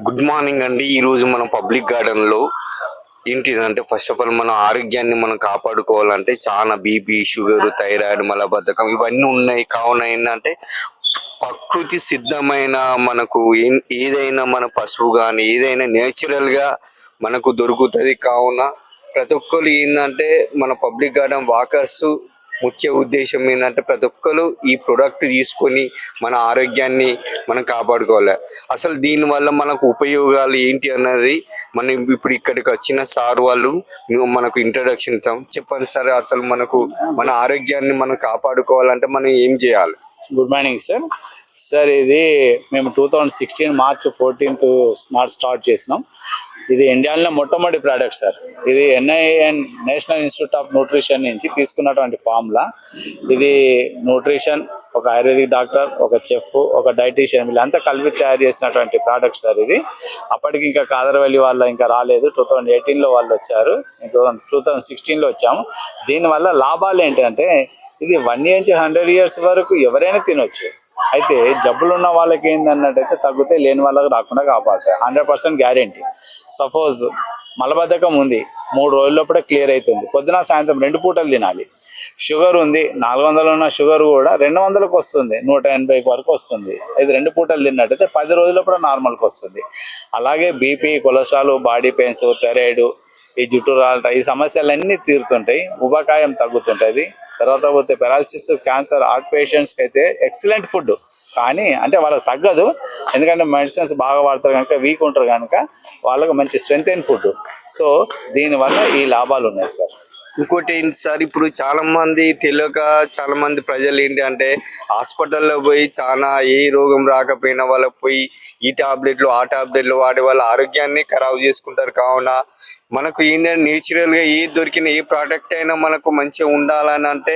Good morning అండి. ఈరోజు మనం పబ్లిక్ గార్డెన్లో ఏంటిదంటే ఫస్ట్ ఆఫ్ ఆల్ మన ఆరోగ్యాన్ని మనం కాపాడుకోవాలంటే చాలా బీపీ, షుగర్, థైరాయిడ్, మలబద్ధకం ఇవన్నీ ఉన్నాయి. కావున ఏంటంటే ప్రకృతి సిద్ధమైన మనకు ఏదైనా మన పశువు కానీ ఏదైనా నేచురల్గా మనకు దొరుకుతుంది. కావున ప్రతి ఒక్కరు ఏంటంటే మన పబ్లిక్ గార్డెన్ వాకర్స్ ముఖ్య ఉద్దేశం ఏంటంటే ప్రతి ఒక్కరు ఈ ప్రొడక్ట్ తీసుకొని మన ఆరోగ్యాన్ని మనం కాపాడుకోవాలి. అసలు దీనివల్ల మనకు ఉపయోగాలు ఏంటి అన్నది మనం ఇప్పుడు ఇక్కడికి వచ్చిన సార్ వాళ్ళు మనకు ఇంట్రడక్షన్ ఇస్తాం. చెప్పండి సార్, అసలు మనకు మన ఆరోగ్యాన్ని మనం కాపాడుకోవాలంటే మనం ఏం చేయాలి? Good morning sir. ఇది మేము 2016 మార్చ్ 14th స్టార్ట్ చేసినాం. ఇది ఇండియాలో మొట్టమొదటి ప్రోడక్ట్ సార్. ఇది NIN national institute of nutrition నుంచి తీసుకున్నటువంటి ఫార్ములా. ఇది న్యూట్రిషన్, ఒక ఆయుర్వేదిక్ డాక్టర్, ఒక చెఫ్, ఒక డైటీషియన్ వీళ్ళంతా కలిపి తయారు చేసినటువంటి ప్రోడక్ట్ సార్. ఇది అప్పటికి ఇంకా కాదరవల్లి వాళ్ళు ఇంకా రాలేదు. 2018లో వాళ్ళు వచ్చారు, 2016లో వచ్చాము. దీనివల్ల లాభాలు ఏంటంటే ఇది 1 year నుంచి 100 years వరకు ఎవరైనా తినొచ్చు. అయితే జబ్బులు ఉన్న వాళ్ళకి ఏందన్నట్టయితే తగ్గితే, లేని వాళ్ళకి రాకుండా కాపాడుతాయి. 100% గ్యారెంటీ. సపోజ్ మలబద్ధకం ఉంది, 3 రోజుల లోపల క్లియర్ అవుతుంది. పొద్దున సాయంత్రం 2 పూటలు తినాలి. షుగర్ ఉంది, 400 ఉన్న షుగర్ కూడా 200కు వస్తుంది, 180 వరకు వస్తుంది. ఇది 2 పూటలు తిన్నట్టయితే 10 రోజుల లోపల నార్మల్కి వస్తుంది. అలాగే BP, cholesterol, body pains, thyroid, ఈ జుట్టు రాలట, ఈ సమస్యలన్నీ తీరుతుంటాయి. ఉబకాయం తగ్గుతుంటుంది. తర్వాత పోతే పెరాలసిస్, క్యాన్సర్, హార్ట్ పేషెంట్స్కి అయితే ఎక్సలెంట్ ఫుడ్. కానీ అంటే వాళ్ళకి తగ్గదు, ఎందుకంటే మెడిసిన్స్ బాగా వాడతారు కనుక, వీక్ ఉంటారు కనుక వాళ్ళకి మంచి స్ట్రెంత్ అయిన ఫుడ్. సో దీనివల్ల ఈ లాభాలు ఉన్నాయి సార్. ఇంకోటి ఏంటి సార్, ఇప్పుడు చాలా మంది తెలియక చాలా మంది ప్రజలు ఏంటి అంటే హాస్పిటల్లో పోయి చాలా ఏ రోగం రాకపోయినా వాళ్ళకి పోయి ఈ టాబ్లెట్లు ఆ టాబ్లెట్లు వాడి వాళ్ళ ఆరోగ్యాన్ని ఖరాబ్ చేసుకుంటారు. కావున మనకు ఏంటంటే నేచురల్గా ఏ దొరికిన ఏ ప్రోడక్ట్ అయినా మనకు మంచిగా ఉండాలని అంటే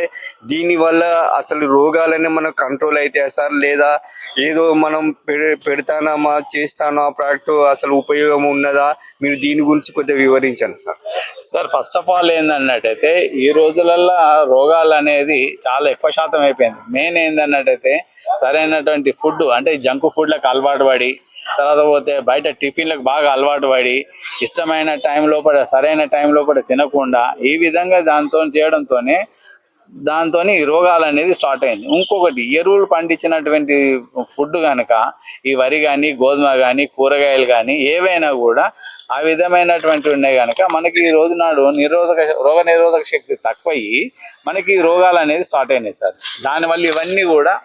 దీనివల్ల అసలు రోగాలన్నీ మనకు కంట్రోల్ అవుతాయి సార్, లేదా ఏదో మనం పెడతానామా చేస్తానో ఆ ప్రోడక్ట్ అసలు ఉపయోగం ఉన్నదా? మీరు దీని గురించి కొద్దిగా వివరించండి sir. Sir first of all ఏందన్నట్టయితే ఈ రోజులలో రోగాలు అనేది చాలా ఎక్కువ శాతం అయిపోయింది. మెయిన్ ఏందన్నట్టయితే సరైనటువంటి ఫుడ్ అంటే జంక్ ఫుడ్లకు అలవాటు పడి, తర్వాత పోతే బయట టిఫిన్లకు బాగా అలవాటు పడి, ఇష్టమైన టైం లోపల సరైన టైం లోపల తినకుండా ఈ విధంగా దాంతో ఈ రోగాలు అనేది స్టార్ట్ అయింది. ఇంకొకటి, ఎరువులు పండించినటువంటి ఫుడ్ కనుక, ఈ వరి కానీ, గోధుమ కానీ, కూరగాయలు కానీ ఏవైనా కూడా ఆ విధమైనటువంటి ఉన్నాయి కనుక మనకి ఈ రోజు నాడు రోగ నిరోధక శక్తి తక్కువయ్యి మనకి రోగాలు అనేది స్టార్ట్ అయినాయి సార్. దానివల్ల ఇవన్నీ కూడా